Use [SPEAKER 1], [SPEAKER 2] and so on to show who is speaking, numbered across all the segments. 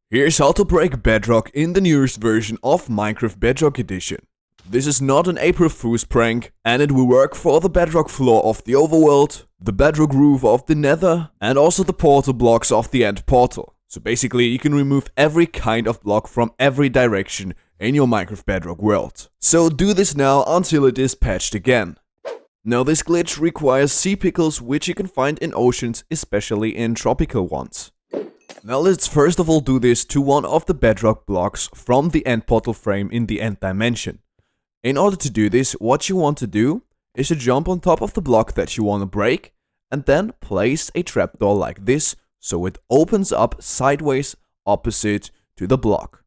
[SPEAKER 1] Here's how to break Bedrock in the newest version of Minecraft Bedrock Edition. This is not an April Fool's prank, and it will work for the bedrock floor of the overworld, the bedrock roof of the nether, and also the portal blocks of the end portal. So basically you can remove every kind of block from every direction in your Minecraft Bedrock world. So do this now until it is patched again. Now this glitch requires sea pickles, which you can find in oceans, especially in tropical ones. Now let's first of all do this to one of the bedrock blocks from the end portal frame in the end dimension. In order to do this, what you want to do is to jump on top of the block that you want to break and then place a trapdoor like this so it opens up sideways opposite to the block.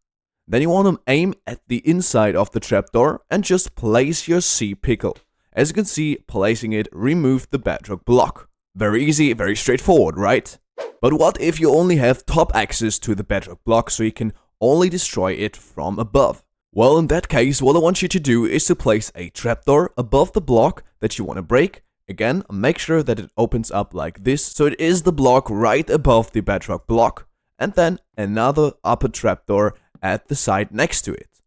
[SPEAKER 1] Then you want to aim at the inside of the trapdoor and just place your sea pickle. As you can see, placing it removed the bedrock block. Very easy, very straightforward, right? But what if you only have top access to the bedrock block so you can only destroy it from above? Well, in that case, what I want you to do is to place a trapdoor above the block that you want to break. Again, make sure that it opens up like this, so it is the block right above the bedrock block. And then another upper trapdoor at the side next to it.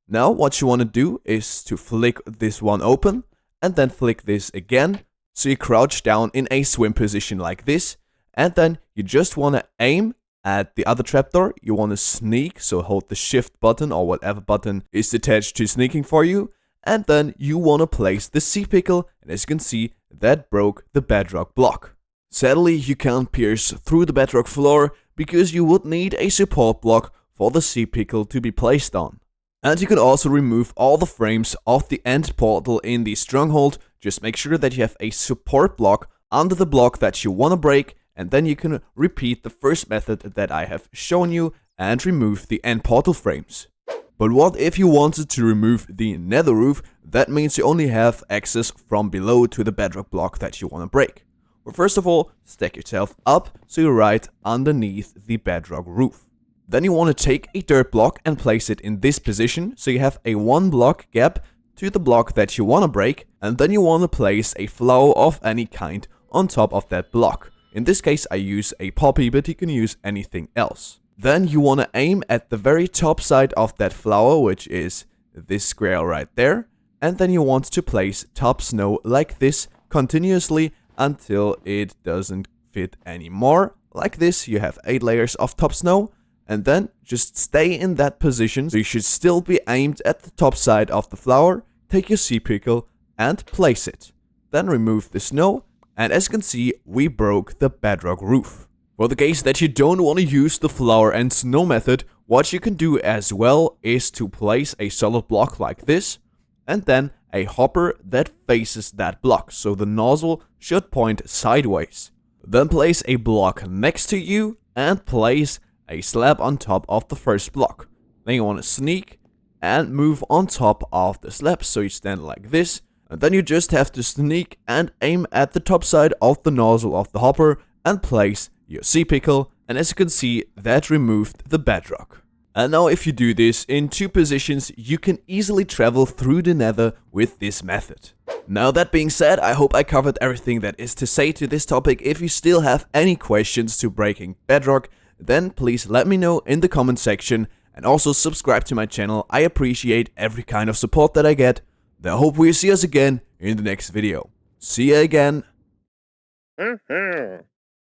[SPEAKER 1] Now, what you want to do is to flick this one open, and then flick this again, so you crouch down in a swim position like this. And then you just want to aim at the other trapdoor. You want to sneak, so hold the shift button or whatever button is attached to sneaking for you. And then you want to place the sea pickle, and as you can see, that broke the bedrock block. Sadly, you can't pierce through the bedrock floor because you would need a support block for the sea pickle to be placed on. And you can also remove all the frames of the end portal in the stronghold. Just make sure that you have a support block under the block that you want to break. And then you can repeat the first method that I have shown you and remove the end portal frames. But what if you wanted to remove the nether roof? That means you only have access from below to the bedrock block that you want to break. Well, first of all, stack yourself up so you're right underneath the bedrock roof. Then you want to take a dirt block and place it in this position so you have a 1 block gap to the block that you want to break. And then you want to place a flower of any kind on top of that block. In this case, I use a poppy, but you can use anything else. Then you want to aim at the very top side of that flower, which is this square right there. And then you want to place top snow like this continuously until it doesn't fit anymore. Like this, you have 8 layers of top snow. And then just stay in that position. So you should still be aimed at the top side of the flower. Take your sea pickle and place it. Then remove the snow. And as you can see, we broke the bedrock roof. For the case that you don't want to use the flower and snow method, what you can do as well is to place a solid block like this, and then a hopper that faces that block, so the nozzle should point sideways. Then place a block next to you, and place a slab on top of the first block. Then you want to sneak, and move on top of the slab, so you stand like this. And then you just have to sneak and aim at the top side of the nozzle of the hopper and place your sea pickle. And as you can see, that removed the bedrock. And now if you do this in 2 positions, you can easily travel through the nether with this method. Now that being said, I hope I covered everything that is to say to this topic. If you still have any questions to breaking bedrock, then please let me know in the comment section. And also subscribe to my channel. I appreciate every kind of support that I get. I hope we see us again in the next video. See ya again.